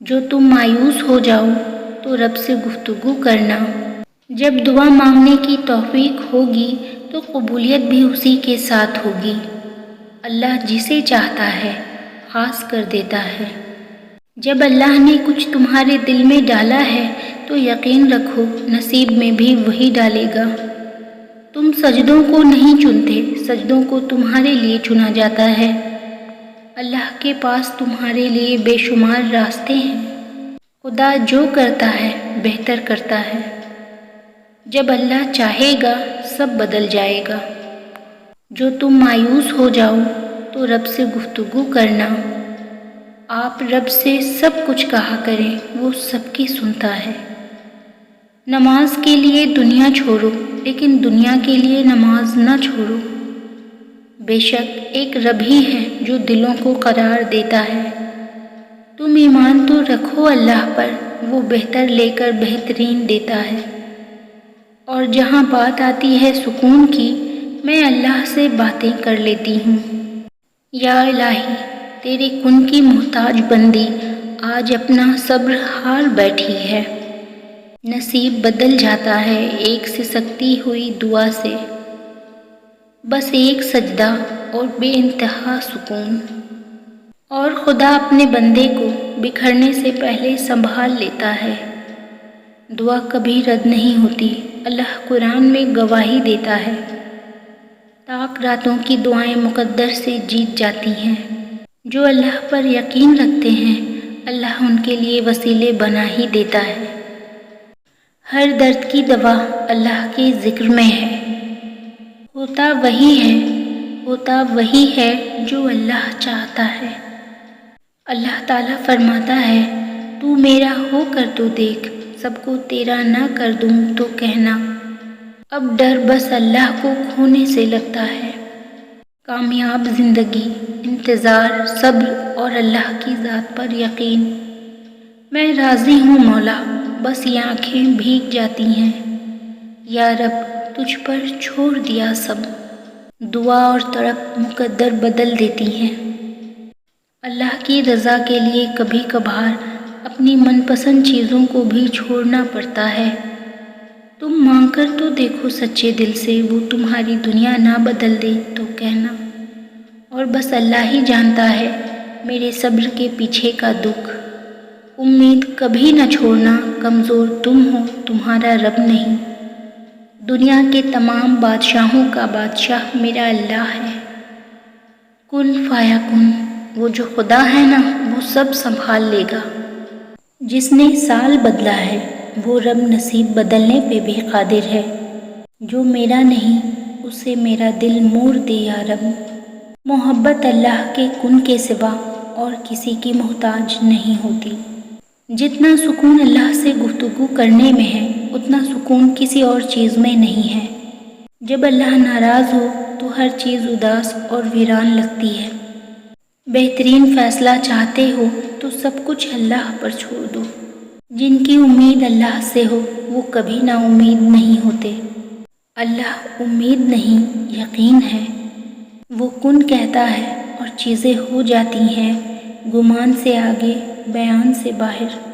جو تم مایوس ہو جاؤ تو رب سے گفتگو کرنا۔ جب دعا مانگنے کی توفیق ہوگی تو قبولیت بھی اسی کے ساتھ ہوگی۔ اللہ جسے چاہتا ہے خاص کر دیتا ہے۔ جب اللہ نے کچھ تمہارے دل میں ڈالا ہے تو یقین رکھو نصیب میں بھی وہی ڈالے گا۔ تم سجدوں کو نہیں چنتے، سجدوں کو تمہارے لیے چنا جاتا ہے۔ اللہ کے پاس تمہارے لیے بے شمار راستے ہیں۔ خدا جو کرتا ہے بہتر کرتا ہے۔ جب اللہ چاہے گا سب بدل جائے گا۔ جو تم مایوس ہو جاؤ تو رب سے گفتگو کرنا۔ آپ رب سے سب کچھ کہا کریں، وہ سب کی سنتا ہے۔ نماز کے لیے دنیا چھوڑو لیکن دنیا کے لیے نماز نہ چھوڑو۔ بے شک ایک رب ہی ہے جو دلوں کو قرار دیتا ہے۔ تم ایمان تو رکھو اللہ پر، وہ بہتر لے کر بہترین دیتا ہے۔ اور جہاں بات آتی ہے سکون کی، میں اللہ سے باتیں کر لیتی ہوں۔ یا الہی، تیرے کن کی محتاج بندی آج اپنا صبر ہار بیٹھی ہے۔ نصیب بدل جاتا ہے ایک سسکتی ہوئی دعا سے، بس ایک سجدہ اور بے انتہا سکون۔ اور خدا اپنے بندے کو بکھرنے سے پہلے سنبھال لیتا ہے۔ دعا کبھی رد نہیں ہوتی، اللہ قرآن میں گواہی دیتا ہے۔ تاک راتوں کی دعائیں مقدر سے جیت جاتی ہیں۔ جو اللہ پر یقین رکھتے ہیں اللہ ان کے لیے وسیلے بنا ہی دیتا ہے۔ ہر درد کی دوا اللہ کے ذکر میں ہے۔ ہوتا وہی ہے جو اللہ چاہتا ہے۔ اللہ تعالیٰ فرماتا ہے، تو میرا ہو کر تو دیکھ، سب کو تیرا نہ کر دوں تو کہنا۔ اب ڈر بس اللہ کو کھونے سے لگتا ہے۔ کامیاب زندگی، انتظار، صبر اور اللہ کی ذات پر یقین۔ میں راضی ہوں مولا، بس یہ آنکھیں بھیگ جاتی ہیں۔ یا رب تجھ پر چھوڑ دیا سب۔ دعا اور تڑپ مقدر بدل دیتی ہیں۔ اللہ کی رضا کے لیے کبھی کبھار اپنی من پسند چیزوں کو بھی چھوڑنا پڑتا ہے۔ تم مانگ کر تو دیکھو سچے دل سے، وہ تمہاری دنیا نہ بدل دے تو کہنا۔ اور بس اللہ ہی جانتا ہے میرے صبر کے پیچھے کا دکھ۔ امید کبھی نہ چھوڑنا، کمزور تم ہو تمہارا رب نہیں۔ دنیا کے تمام بادشاہوں کا بادشاہ میرا اللہ ہے۔ کن فایا کن، وہ جو خدا ہے نا وہ سب سنبھال لے گا۔ جس نے سال بدلا ہے وہ رب نصیب بدلنے پہ بھی قادر ہے۔ جو میرا نہیں اسے میرا دل موڑ دے یا رب۔ محبت اللہ کے کن کے سوا اور کسی کی محتاج نہیں ہوتی۔ جتنا سکون اللہ سے گفتگو کرنے میں ہے اتنا سکون کسی اور چیز میں نہیں ہے۔ جب اللہ ناراض ہو تو ہر چیز اداس اور ویران لگتی ہے۔ بہترین فیصلہ چاہتے ہو تو سب کچھ اللہ پر چھوڑ دو۔ جن کی امید اللہ سے ہو وہ کبھی نا امید نہیں ہوتے۔ اللہ امید نہیں یقین ہے۔ وہ کن کہتا ہے اور چیزیں ہو جاتی ہیں، گمان سے آگے بیان سے باہر۔